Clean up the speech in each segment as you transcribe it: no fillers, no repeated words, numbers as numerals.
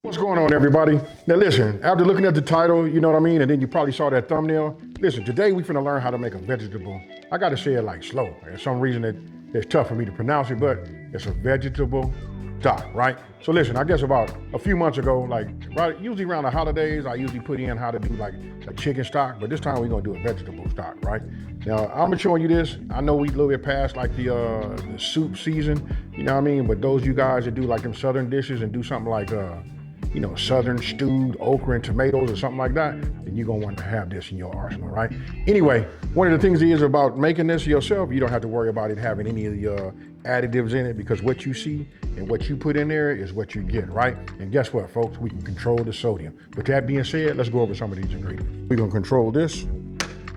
What's going on, everybody? Now listen, after looking at the title, you know what I mean, and then you probably saw that thumbnail. Listen, today we finna learn how to make a vegetable. I gotta say it like slow. For some reason it's tough for me to pronounce it, but it's a vegetable stock, right? So listen, I guess about a few months ago, usually around the holidays, I usually put in how to do like a chicken stock, but this time we're gonna do a vegetable stock, right? Now, I'm showing you this. I know we a little bit past like the soup season, you know what I mean? But those you guys that do like them southern dishes and do something like southern stewed okra and tomatoes or something like that, then you're gonna want to have this in your arsenal, right? Anyway, one of the things is about making this yourself, you don't have to worry about it having any of the additives in it, because what you see and what you put in there is what you get, right? And guess what, folks? We can control the sodium. With that being said, let's go over some of these ingredients. We're gonna control this,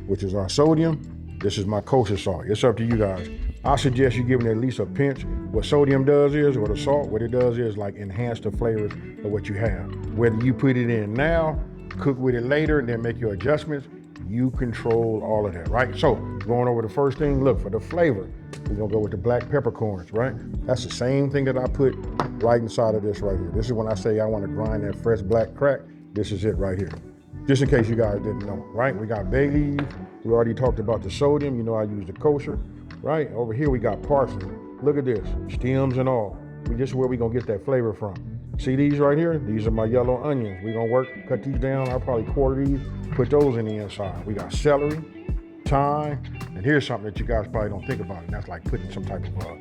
which is our sodium. This is my kosher salt. It's up to you guys. I suggest you giving it at least a pinch. What sodium does is, or the salt, what it does is like enhance the flavors of what you have. Whether you put it in now, cook with it later, and then make your adjustments, you control all of that, right? So going over the first thing, look, for the flavor, we're gonna go with the black peppercorns, right? That's the same thing that I put right inside of this right here. This is when I say I wanna grind that fresh black crack, this is it right here. Just in case you guys didn't know, right? We got bay leaves. We already talked about the sodium. You know I use the kosher, right? Over here we got parsley. Look at this, stems and all. This is where we gonna get that flavor from. See these right here? These are my yellow onions. We gonna cut these down. I'll probably quarter these, put those in the inside. We got celery, thyme, and here's something that you guys probably don't think about, and that's like putting some type of,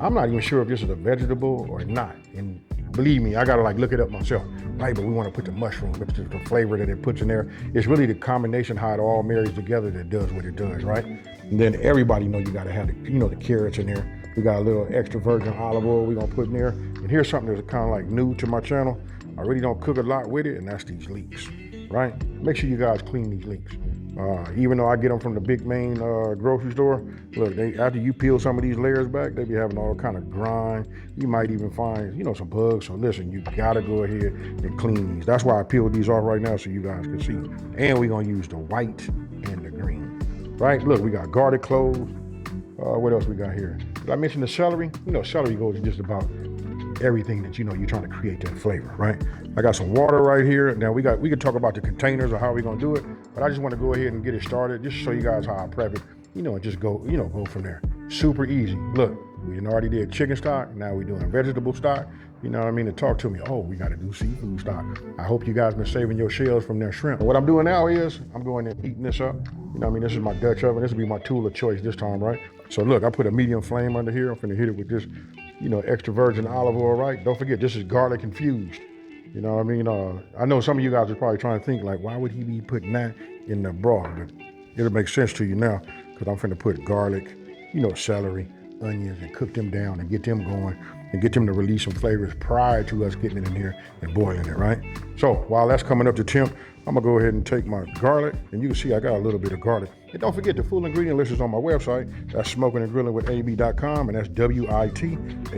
I'm not even sure if this is a vegetable or not. And believe me, I gotta like look it up myself, right? But we wanna put the mushroom, which is the flavor that it puts in there. It's really the combination, how it all marries together, that does what it does, right? And then everybody know you gotta have the carrots in there. We got a little extra virgin olive oil we gonna put in there. And here's something that's kind of like new to my channel. I really don't cook a lot with it, and that's these leeks, right? Make sure you guys clean these leeks. Even though I get them from the big main grocery store, look, after you peel some of these layers back, they be having all kind of grind. You might even find, some bugs. So listen, you gotta go ahead and clean these. That's why I peeled these off right now so you guys can see. And we're gonna use the white and the green, right? Look, we got garlic cloves. What else we got here? Did I mention the celery? Celery goes in just about everything that you're trying to create that flavor, right? I got some water right here. Now we could talk about the containers or how we're gonna do it, but I just want to go ahead and get it started, just to show you guys how I prep it, and just go from there. Super easy. Look, we already did chicken stock. Now we're doing vegetable stock. You know what I mean? To talk to me, oh, we got to do seafood stock. I hope you guys been saving your shells from their shrimp. What I'm doing now is I'm going and heating this up. This is my Dutch oven. This will be my tool of choice this time, right? So look, I put a medium flame under here. I'm finna hit it with this, extra virgin olive oil, right? Don't forget, this is garlic infused. You know what I mean? I know some of you guys are probably trying to think like, why would he be putting that in the broth? But it'll make sense to you now, because I'm finna put garlic, celery, onions, and cook them down and get them going and get them to release some flavors prior to us getting it in here and boiling it, right? So while that's coming up to temp, I'm gonna go ahead and take my garlic, and you can see I got a little bit of garlic. And don't forget, the full ingredient list is on my website. That's smokingandgrillingwithab.com, and that's WITAB.com,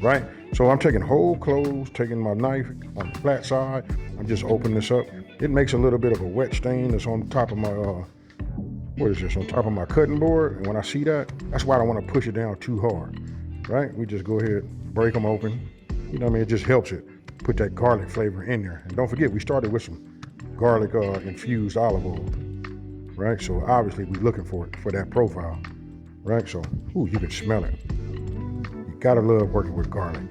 right? So I'm taking whole cloves, taking my knife on the flat side. I'm just opening this up. It makes a little bit of a wet stain that's on top of my, on top of my cutting board. And when I see that, that's why I don't want to push it down too hard, right? We just go ahead, break them open. It just helps it put that garlic flavor in there. And don't forget, we started with some garlic infused olive oil, right? So obviously we're looking for that profile, right? So, you can smell it. You gotta love working with garlic.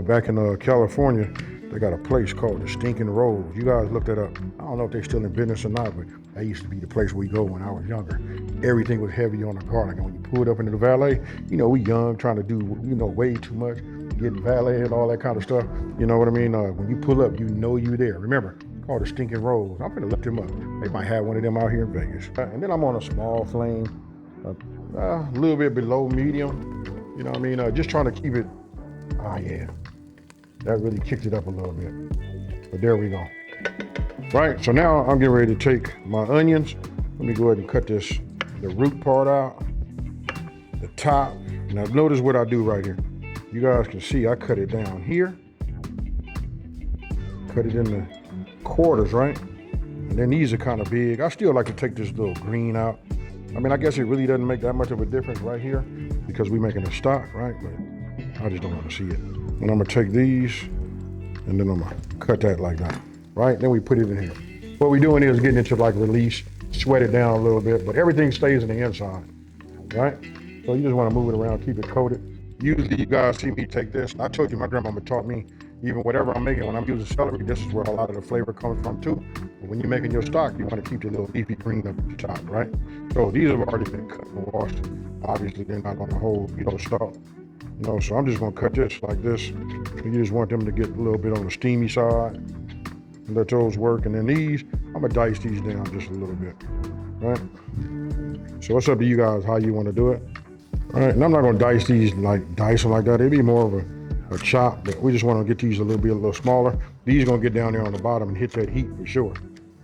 Back in California, they got a place called the Stinking Rolls. You guys look that up. I don't know if they're still in business or not, but that used to be the place we go when I was younger. Everything was heavy on the garlic. And when you pull it up into the valet, we young, trying to do, way too much, getting valet and all that kind of stuff. You know what I mean? When you pull up, you there. Remember, called the Stinking Rolls. I'm gonna look them up. They might have one of them out here in Vegas. And then I'm on a small flame, a little bit below medium. You know what I mean? Just trying to keep it, yeah. That really kicked it up a little bit. But there we go. Right, so now I'm getting ready to take my onions. Let me go ahead and cut the root part out, the top. Now notice what I do right here. You guys can see I cut it down here. Cut it in the quarters, right? And then these are kind of big. I still like to take this little green out. I guess it really doesn't make that much of a difference right here because we're making a stock, right? But I just don't want to see it. And I'm gonna take these and then I'm gonna cut that like that, right? Then we put it in here. What we're doing is getting it to like release, sweat it down a little bit, but everything stays in the inside, right? So you just wanna move it around, keep it coated. Usually you guys see me take this. I told you my grandmama taught me, even whatever I'm making, when I'm using celery, this is where a lot of the flavor comes from too. But when you're making your stock, you wanna keep your little leafy green up at the top, right? So these have already been cut and washed. Obviously they're not gonna hold, stock. So I'm just gonna cut this like this. You just want them to get a little bit on the steamy side. Let those work. And then these, I'm gonna dice these down just a little bit, right? So it's up to you guys how you wanna do it. All right, and I'm not gonna dice these dice them like that. It'd be more of a chop, but we just wanna get these a little smaller. These gonna get down there on the bottom and hit that heat for sure.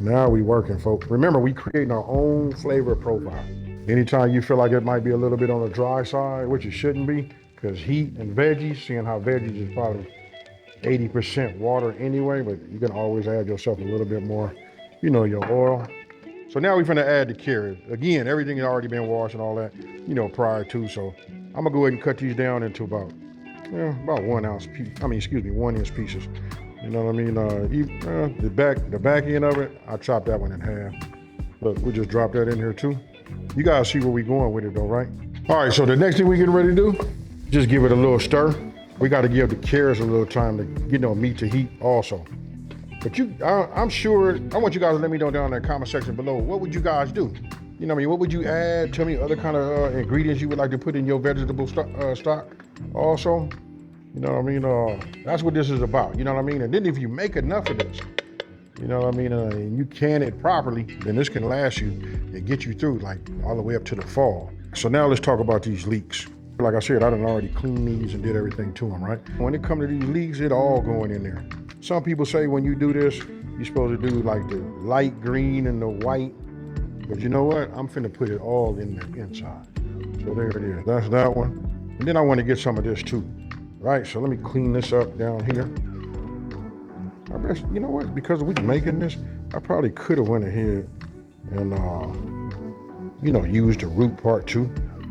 Now we working, folks. Remember, we creating our own flavor profile. Anytime you feel like it might be a little bit on the dry side, which it shouldn't be, because heat and veggies, seeing how veggies is probably 80% water anyway, but you can always add yourself a little bit more, your oil. So now we're gonna add the carrot. Again, everything had already been washed and all that, prior to. So I'm gonna go ahead and cut these down into about 1 ounce piece. 1 inch pieces. You know what I mean? The back end of it, I chopped that one in half. Look, we just dropped that in here too. You guys see where we going with it though, right? All right, so the next thing we getting ready to do, just give it a little stir. We got to give the carrots a little time to, meet to heat also. But I'm sure, I want you guys to let me know down in the comment section below, what would you guys do? What would you add? Tell me other kind of ingredients you would like to put in your vegetable stock also. That's what this is about, And then if you make enough of this, and you can it properly, then this can last you and get you through all the way up to the fall. So now let's talk about these leeks. Like I said, I done already cleaned these and did everything to them, right? When it comes to these leeks, it all going in there. Some people say when you do this, you're supposed to do the light green and the white. But you know what? I'm finna put it all in the inside. So there it is, that's that one. And then I want to get some of this too, right? So let me clean this up down here. I guess, you know what? Because we're making this, I probably could have went ahead and, used the root part too.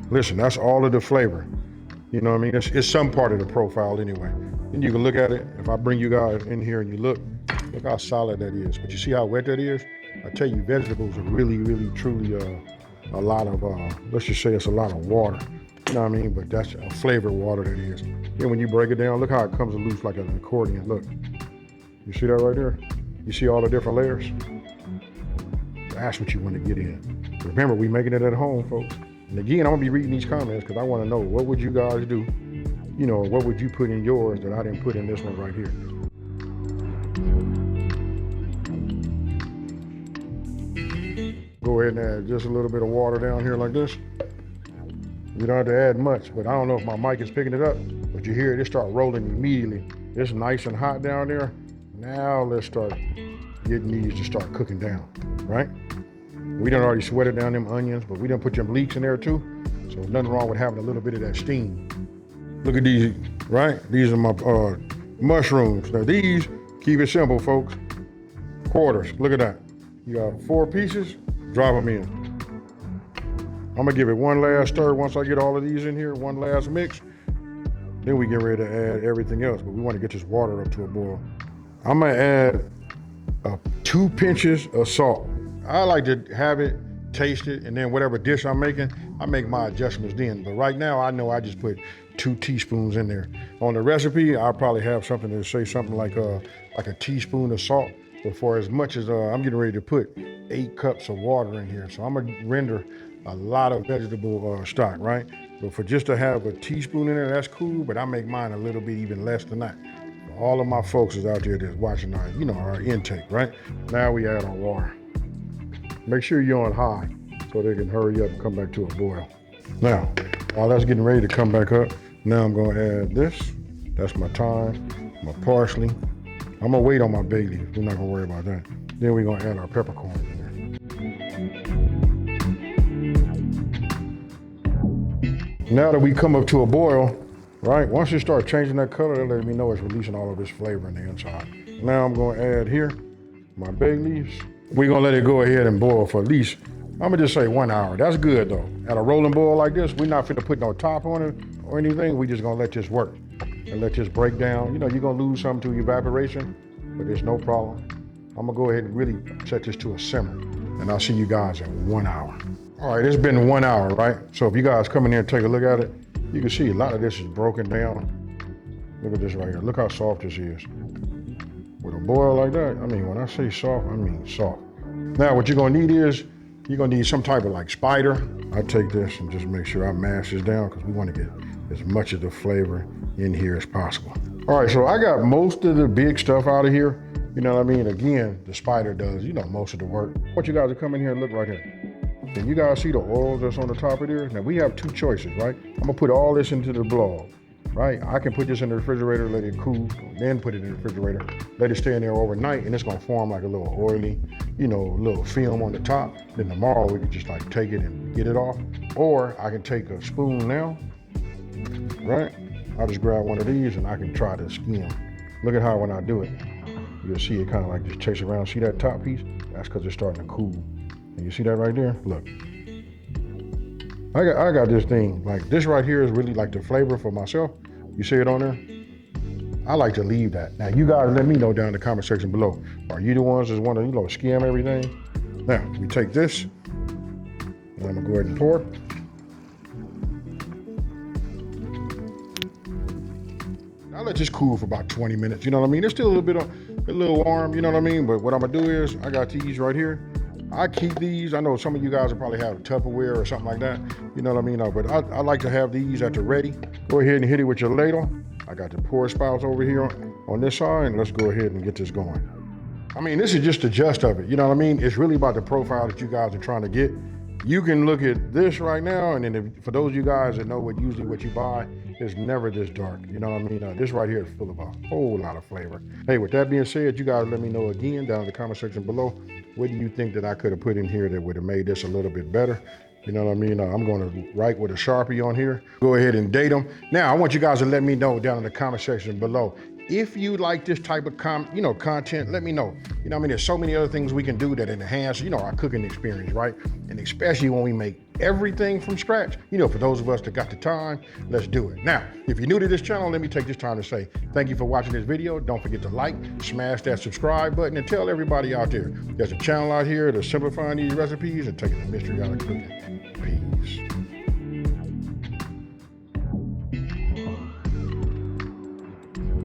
Listen, that's all of the flavor. It's some part of the profile anyway. And you can look at it. If I bring you guys in here and you look how solid that is. But you see how wet that is? I tell you, vegetables are really, really, truly a lot of, let's just say it's a lot of water. You know what I mean? But that's a flavored water that is. Then when you break it down, look how it comes loose like an accordion. Look. You see that right there? You see all the different layers? That's what you want to get in. Remember, we making it at home, folks. And again, I'm gonna be reading these comments because I want to know, what would you guys do? What would you put in yours that I didn't put in this one right here? Go ahead and add just a little bit of water down here like this. You don't have to add much, but I don't know if my mic is picking it up, but you hear it start rolling immediately. It's nice and hot down there. Now let's start getting these to start cooking down, right? We done already sweated down them onions, but we done put them leeks in there too. So there's nothing wrong with having a little bit of that steam. Look at these, right? These are my mushrooms. Now these, keep it simple, folks. Quarters, look at that. You got 4 pieces, drop them in. I'm gonna give it one last stir once I get all of these in here, one last mix. Then we get ready to add everything else, but we wanna get this water up to a boil. I'm gonna add 2 pinches of salt. I like to have it, taste it, and then whatever dish I'm making, I make my adjustments then. But right now, I know I just put 2 teaspoons in there. On the recipe, I'll probably have something to say something like a teaspoon of salt. But for as much as I'm getting ready to put 8 cups of water in here. So I'm gonna render a lot of vegetable stock, right? But for just to have a teaspoon in there, that's cool, but I make mine a little bit even less than that. All of my folks is out there that's watching our intake, right? Now we add our water. Make sure you're on high so they can hurry up and come back to a boil. Now, while that's getting ready to come back up, now I'm gonna add this. That's my thyme, my parsley. I'm gonna wait on my bay leaf. We're not gonna worry about that. Then we're gonna add our peppercorn in there. Now that we come up to a boil, right? Once it starts changing that color, that lets me know it's releasing all of its flavor in the inside. Now I'm gonna add here my bay leaves. We're gonna let it go ahead and boil for at least, I'm gonna just say 1 hour. That's good though. At a rolling boil like this, we're not finna put no top on it or anything. We just gonna let this work. and let this break down. You know, you're gonna lose some to evaporation, but there's no problem. I'm gonna go ahead and really set this to a simmer, and I'll see you guys in 1 hour. All right, it's been 1 hour, right? So if you guys come in here and take a look at it, you can see a lot of this is broken down. Look at this right here. Look how soft this is. With a boil like that, I mean, when I say soft, I mean soft. Now, what you're gonna need is, you're gonna need some type of like spider. I take this and just make sure I mash this down because we wanna get as much of the flavor in here as possible. All right, so I got most of the big stuff out of here. You know what I mean? Again, the spider does, you know, most of the work. I want you guys to come in here and look right here. Can you guys see the oils that's on the top of there? Now we have two choices, right? I'm gonna put all this into the blog, right? I can put this in the refrigerator, let it cool, then put it in the refrigerator, let it stay in there overnight, and it's gonna form like a little oily, you know, little film on the top. Then tomorrow we can just like take it and get it off. Or I can take a spoon now, right? I'll just grab one of these and I can try to skim. Look at how when I do it, you'll see it kind of like just chase around. See that top piece? That's because it's starting to cool. And you see that right there? Look. I got this thing, like this right here is really like the flavor for myself. You see it on there? I like to leave that. Now you guys let me know down in the comment section below. Are you the ones that want to, you know, skim everything? Now, we take this, and I'm gonna go ahead and pour. I'll let this cool for about 20 minutes, you know what I mean? It's still a little warm, you know what I mean? But what I'm gonna do is, I got these right here. I keep these. I know some of you guys will probably have Tupperware or something like that. You know what I mean? But I like to have these at the ready. Go ahead and hit it with your ladle. I got the pour spouts over here on this side, and let's go ahead and get this going. I mean, this is just the gist of it. You know what I mean? It's really about the profile that you guys are trying to get. You can look at this right now, and then for those of you guys that know what you buy, it's never this dark. You know what I mean? This right here is full of a whole lot of flavor. Hey, with that being said, you guys let me know again down in the comment section below. What do you think that I could have put in here that would have made this a little bit better? You know what I mean? I'm going to write with a Sharpie on here. Go ahead and date them. Now, I want you guys to let me know down in the comment section below. If you like this type of content, let me know. You know what I mean? There's so many other things we can do that enhance, you know, our cooking experience, right? And especially when we make everything from scratch. You know, for those of us that got the time, let's do it. Now, if you're new to this channel, let me take this time to say thank you for watching this video. Don't forget to like, smash that subscribe button, and tell everybody out there there's a channel out here that's simplifying these recipes and taking the mystery out of cooking. Peace.